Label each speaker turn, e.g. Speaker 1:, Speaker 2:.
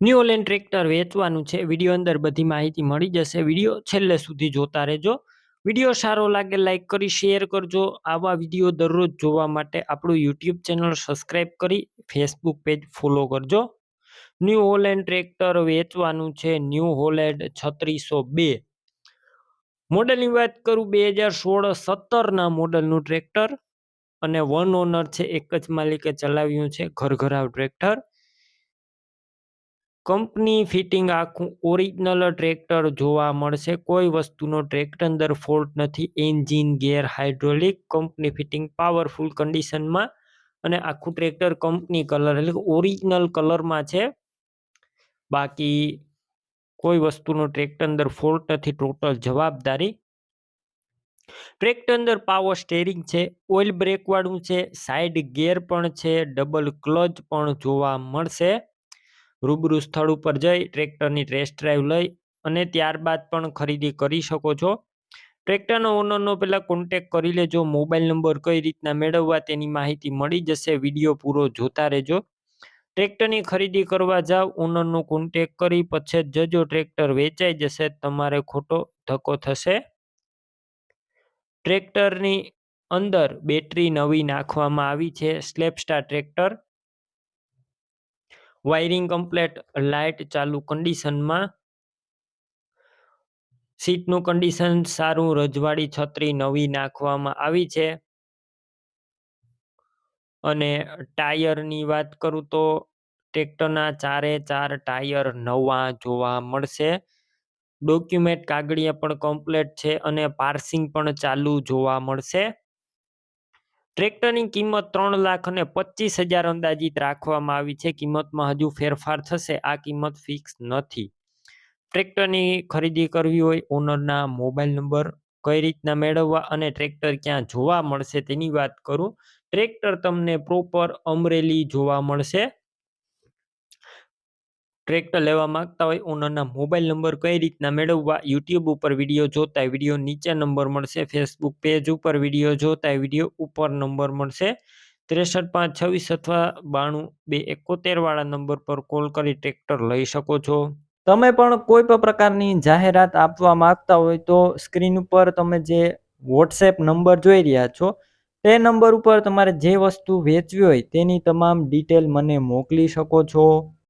Speaker 1: New Holland tractor વેચવાનું છે. Video અંદર બધી માહિતી મળી જશે. વિડીયો છેલ્લે સુધી જોતા રહેજો. વિડીયો સારો લાગે લાઈક કરી શેર કરજો. આવા વિડીયો દરરોજ જોવા માટે આપણું યુટ્યુબ ચેનલ સબસ્ક્રાઈબ કરી ફેસબુક પેજ ફોલો કરજો. ન્યૂ હોલેન્ડ ટ્રેક્ટર વેચવાનું છે. ન્યૂ હોલેન્ડ 3602 મોડલની વાત કરું 2016-17 મોડલનું ટ્રેક્ટર અને વન ઓનર છે. એક જ માલિકે ચલાવ્યું છે. ઘરઘરાવ ટ્રેક્ટર. કંપની ફિટિંગ આખું ઓરિજિનલ ટ્રેક્ટર જોવા મળશે. કોઈ વસ્તુનો ટ્રેક્ટર અંદર ફોલ્ટ નથી. એન્જિન, ગેર, હાઇડ્રોલિક કંપની ફિટિંગ પાવરફુલ કન્ડિશનમાં અને આખું ટ્રેક્ટર કંપની કલર એટલે કે ઓરિજિનલ કલરમાં છે. બાકી કોઈ વસ્તુનો ટ્રેક્ટર અંદર ફોલ્ટ નથી. ટોટલ જવાબદારી. ટ્રેક્ટર અંદર પાવર સ્ટેરિંગ છે. ઓઇલ બ્રેક વાળું છે. સાઇડ ગેર પણ છે. ડબલ ક્લચ પણ જોવા મળશે. રૂબરૂ સ્થળ ઉપર જઈ ટ્રેક્ટરની ટેસ્ટ ડ્રાઈવ લઈ અને ત્યારબાદ પણ ખરીદી કરી શકો છો. ટ્રેક્ટરનો ઓનરનો પહેલાં કોન્ટેક કરી લેજો. મોબાઈલ નંબર કઈ રીતના મેળવવા તેની માહિતી મળી જશે. વિડીયો પૂરો જોતા રહેજો. ટ્રેક્ટરની ખરીદી કરવા જાવ ઓનરનો કોન્ટેક કરી પછી જ જજો. ટ્રેક્ટર વેચાઈ જશે. તમારે ખોટો ધક્કો થશે. ટ્રેક્ટરની અંદર બેટરી નવી નાખવામાં આવી છે. સ્લેપસ્ટાર ટ્રેક્ટર. વાયરિંગ કમ્પ્લેટ, લાઇટ ચાલુ કન્ડિશનમાં. સીટનું કન્ડિશન સારું. રજવાડી છત્રી નવી નાખવામાં આવી છે. અને ટાયરની વાત કરું તો ટ્રેક્ટરના 4 ટાયર નવા જોવા મળશે. ડોક્યુમેન્ટ કાગળિયા પણ કમ્પ્લેટ છે અને પાર્સિંગ પણ ચાલુ જોવા મળશે. ટ્રેક્ટરની કિંમત 3,25,000 અંદાજિત રાખવામાં આવી છે. કિંમતમાં હજુ ફેરફાર થશે. આ કિંમત ફિક્સ નથી. ટ્રેક્ટરની ખરીદી કરવી હોય ઓનરના મોબાઈલ નંબર કઈ રીતના મેળવવા અને ટ્રેક્ટર ક્યાં જોવા મળશે તેની વાત કરું. ટ્રેક્ટર તમને પ્રોપર અમરેલી જોવા મળશે. ટ્રેક્ટર લેવા માંગતા હોય ઓનરના મોબાઈલ નંબર કઈ રીતના મેળવવા યુટ્યુબ ઉપર વિડીયો જોતા વિડીયો નીચે નંબર મળશે. ફેસબુક પેજ ઉપર વિડીયો જોતા વિડીયો ઉપર નંબર મળશે. 63 526 અથવા 92 271 વાળા નંબર પર કોલ કરી ટ્રેક્ટર લઈ શકો છો. તમે પણ કોઈ પણ પ્રકારની જાહેરાત આપવા માંગતા હોય તો સ્ક્રીન ઉપર તમે જે વોટ્સએપ નંબર જોઈ રહ્યા છો તે નંબર ઉપર તમારે જે વસ્તુ વેચવી હોય તેની તમામ ડિટેલ મને મોકલી શકો છો.